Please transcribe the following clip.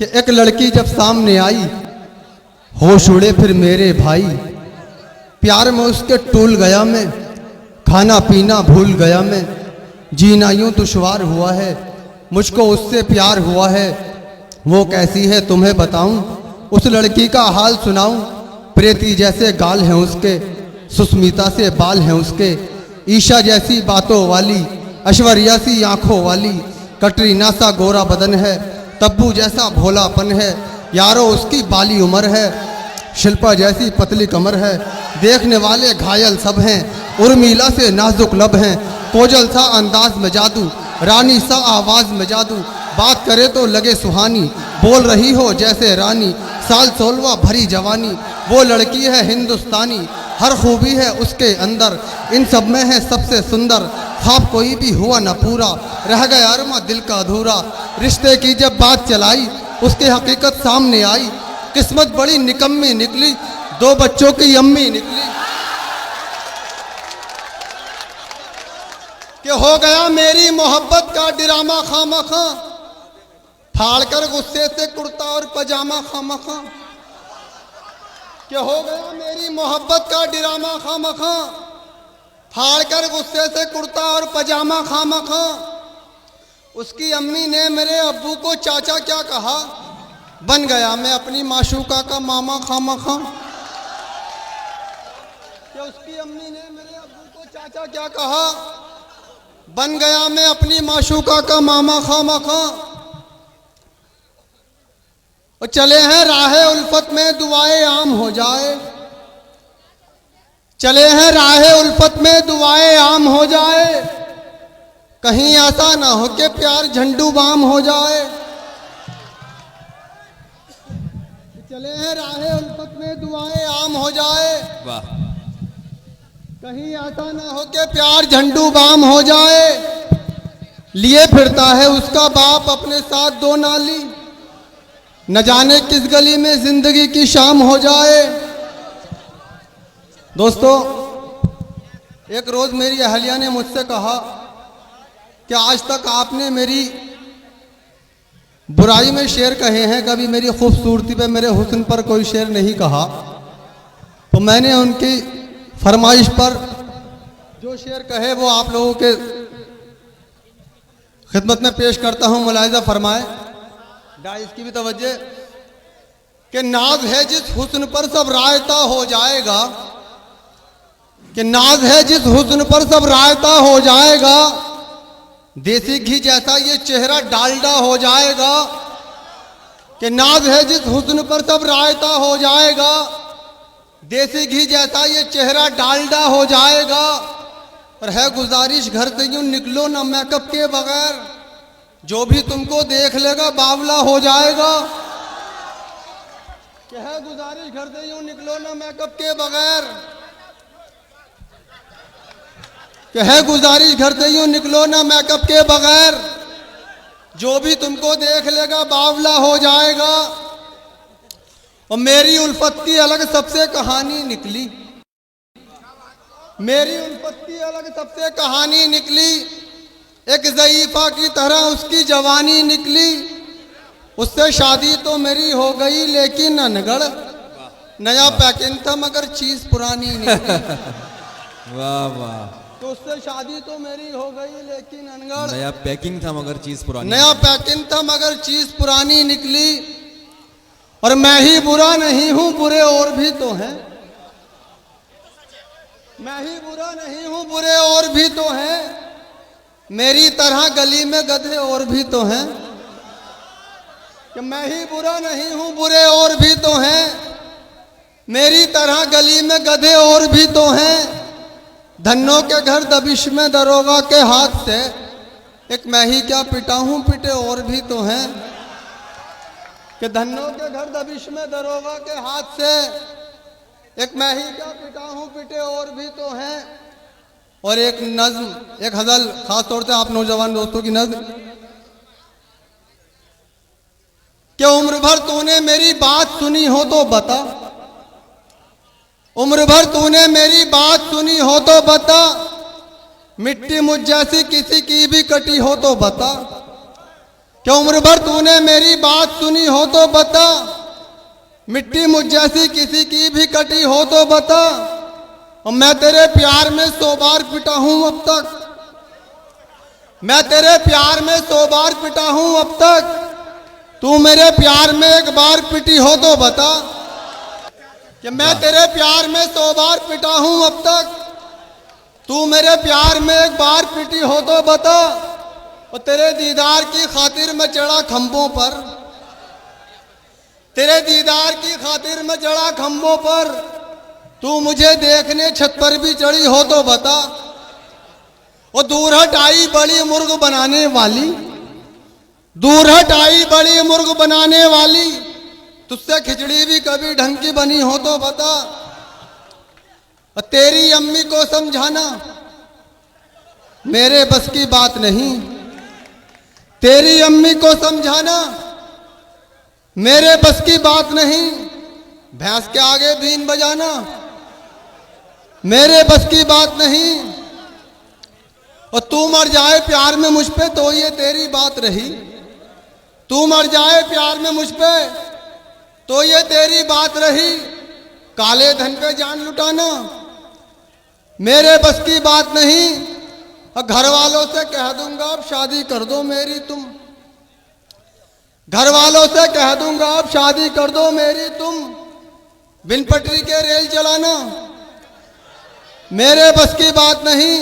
कि एक लड़की जब सामने आई, होश उड़े फिर मेरे भाई। प्यार में उसके टूल गया मैं, खाना पीना भूल गया मैं। जीना यूं दुश्वार हुआ है, मुझको उससे प्यार हुआ है। वो कैसी है तुम्हें बताऊं, उस लड़की का हाल सुनाऊं। प्रीति जैसे गाल हैं उसके, सुस्मिता से बाल हैं उसके। ईशा जैसी बातों वाली, ऐश्वर्या सी आंखों वाली। कटरीना सा गोरा बदन है, तब्बू जैसा भोलापन है। यारो उसकी बाली उम्र है, शिल्पा जैसी पतली कमर है। देखने वाले घायल सब हैं, उर्मिला से नाजुक लब हैं। कोजल सा अंदाज में जादू, रानी सा आवाज में जादू। बात करे तो लगे सुहानी, बोल रही हो जैसे रानी। साल 16वां भरी जवानी, वो लड़की है हिंदुस्तानी। हर खूबी है उसके अंदर, इन सब में है सबसे सुंदर। ख्वाब कोई भी हुआ न पूरा, रह गया अरमा दिल का अधूरा। रिश्ते की जब बात चलाई, उसकी हकीकत सामने आई। किस्मत बड़ी निकम्मी निकली, 2 बच्चों की अम्मी निकली। कि हो गया मेरी मोहब्बत का ड्रामा खामखा, फाड़ कर गुस्से से कुर्ता और पजामा खामखा। कि हो गया मेरी मोहब्बत का ड्रामा खामखा, फाड़ कर गुस्से से कुर्ता और पजामा खामखा। उसकी अम्मी ने मेरे अब्बू को चाचा क्या कहा, बन गया मैं अपनी माशूका का मामा खामखा। कि उसकी अम्मी ने मेरे अब्बू को चाचा क्या कहा, बन गया मैं अपनी माशूका का मामा खामखा। और चले हैं राहे उल्फत में दुआएं आम हो जाए, चले हैं राहे उल्फत में दुआएं आम हो जाए। कहीं ऐसा ना हो कि प्यार झंडू बाम हो जाए। चले हैं राहे उल्फत में दुआएं आम हो जाए, वाह। कहीं ऐसा ना हो कि प्यार झंडू बाम हो जाए। लिए फिरता है उसका बाप अपने साथ 2 नाली, न जाने किस गली में जिंदगी की शाम हो जाए। दोस्तों, एक रोज मेरी अहलिया ने मुझसे कहा कि आज तक आपने मेरी बुराई में शेर कहे हैं, कभी मेरी खूबसूरती पे, मेरे हुस्न पर कोई शेर नहीं कहा। तो मैंने उनकी फरमाइश पर जो शेर कहे वो आप लोगों के खिदमत में पेश करता हूं। मुलाहिजा फरमाए, डाइस की भी तवज्जो। कि नाज है जिस हुस्न पर सब रायता हो जाएगा, कि नाज है जिस हुस्न पर सब रायता हो जाएगा। देसी घी जैसा ये चेहरा डालडा हो जाएगा। कि नाज है जिस हुस्न पर सब रायता हो जाएगा, देसी घी जैसा ये चेहरा डालडा हो जाएगा। और है गुजारिश घर से यूं निकलो ना मेकअप के बगैर, जो भी तुमको देख लेगा बावला हो जाएगा। कि है गुजारिश घर से यूं निकलो ना मेकअप के बगैर, कि है गुजारिश घर से यूं निकलो ना मेकअप के बगैर, जो भी तुमको देख लेगा बावला हो जाएगा। और मेरी उल्फत की अलग सबसे कहानी निकली, मेरी उल्फत की अलग सबसे कहानी निकली। एक ज़ईफ़ा की तरह उसकी जवानी निकली। उससे शादी तो मेरी हो गई लेकिन अनगढ़, नया पैकिंग था मगर चीज पुरानी निकली। वाह वाह। तो उससे शादी तो मेरी हो गई लेकिन अनगढ़, नया पैकिंग था मगर चीज पुरानी, नया पैकिंग था मगर चीज पुरानी निकली। और मैं ही बुरा नहीं हूं, बुरे और भी तो हैं। मैं ही बुरा नहीं हूं, बुरे और भी तो हैं। मेरी तरह गली में गधे और भी तो हैं। कि मैं ही बुरा नहीं हूं, बुरे और भी तो हैं। मेरी तरह गली में गधे और भी तो हैं। धन्नों के घर दबिश में दरोगा के हाथ से, एक मैं ही क्या पिटा हूं, पिटे और भी तो हैं। कि धन्नों के घर दबिश में दरोगा के हाथ से, एक मैं ही क्या पिटा हूं, पिटे और भी तो हैं। और एक नज्म, एक गज़ल, खास तौर से आप नौजवान दोस्तों की नज्म। कि उम्र भर तूने मेरी बात सुनी हो तो बता, उम्र भर तूने मेरी बात सुनी हो तो बता। मिट्टी मुझ जैसी किसी की भी कटी हो तो बता। क्या उम्र भर तूने मेरी बात सुनी हो तो बता, मिट्टी मुझ जैसी किसी की भी कटी हो तो बता। और मैं तेरे प्यार में 100 बार पिटा हूं अब तक, मैं तेरे प्यार में 100 बार पिटा हूं अब तक। तू मेरे प्यार में एक बार पिटी हो तो बता कि मैं तेरे प्यार में 100 बार पिटा हूं अब तक। तू मेरे प्यार में एक बार पिटी हो तो बता। और तेरे दीदार की खातिर मैं चढ़ा खंभों पर, तेरे दीदार की खातिर मैं चढ़ा खंभों पर। तू मुझे देखने छत पर भी चढ़ी हो तो बता। और दूर हट आई बड़ी मुर्ग बनाने वाली, दूर हट आई बड़ी मुर्ग बनाने वाली। तुझसे खिचड़ी भी कभी ढंग की बनी हो तो बता। और तेरी अम्मी को समझाना मेरे बस की बात नहीं, तेरी अम्मी को समझाना मेरे बस की बात नहीं। भैंस के आगे बीन बजाना मेरे बस की बात नहीं। और तू मर जाए प्यार में मुझ पे तो ये तेरी बात रही, तू मर जाए प्यार में मुझ पे तो ये तेरी बात रही। काले धन पे जान लुटाना मेरे बस की बात नहीं। और घर वालों से कह दूंगा अब शादी कर दो मेरी तुम, घर वालों से कह दूंगा अब शादी कर दो मेरी तुम। बिन पटरी के रेल चलाना मेरे बस की बात नहीं।